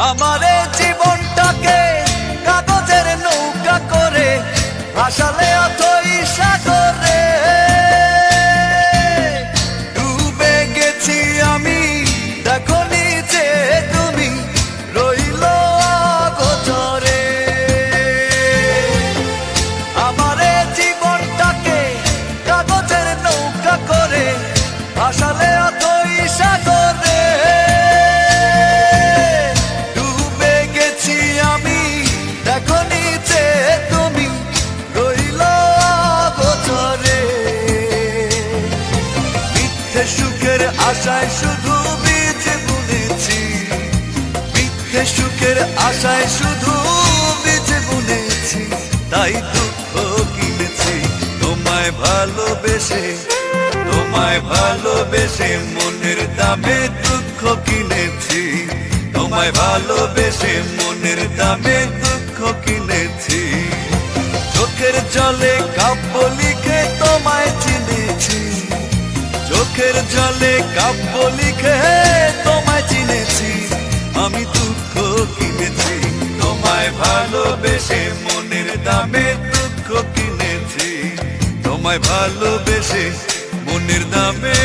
আমারে জীবনটাকে কাগজের নৌকা করে ভাসালে অথই সাগরে। ডুবে গেছি আমি, দেখো নিচে তুমি রইল অগোচরে। আমারে জীবনটাকে কাগজের নৌকা করে ভাসালে অথই সাগরে। ডুবে গেছি আমি, দেখো নিচে তুমি রইল অগোচরে। মিথ্যে সুখের আশায় শুধু বীজ বুনেছি, মিথ্যে সুখের আশায় শুধু বীজ বুনেছি। তাই দুঃখ কিনেছি তোমায় ভালোবেসে, তোমায় ভালোবেসে মনের দামে দুঃখ কিনেছি। তোমায় ভালোবেসে মনের দামে দুঃখ কিনেছি। চোখের জলে কাব্য লিখে তোমায় চিনেছি, চোখের জলে কাব্য লিখে তোমায় চিনেছি। আমি দুঃখ কিনেছি তোমায় ভালোবেসে মনের দামে দুঃখ কিনেছি। তোমায় ভালোবেসে মনের দামে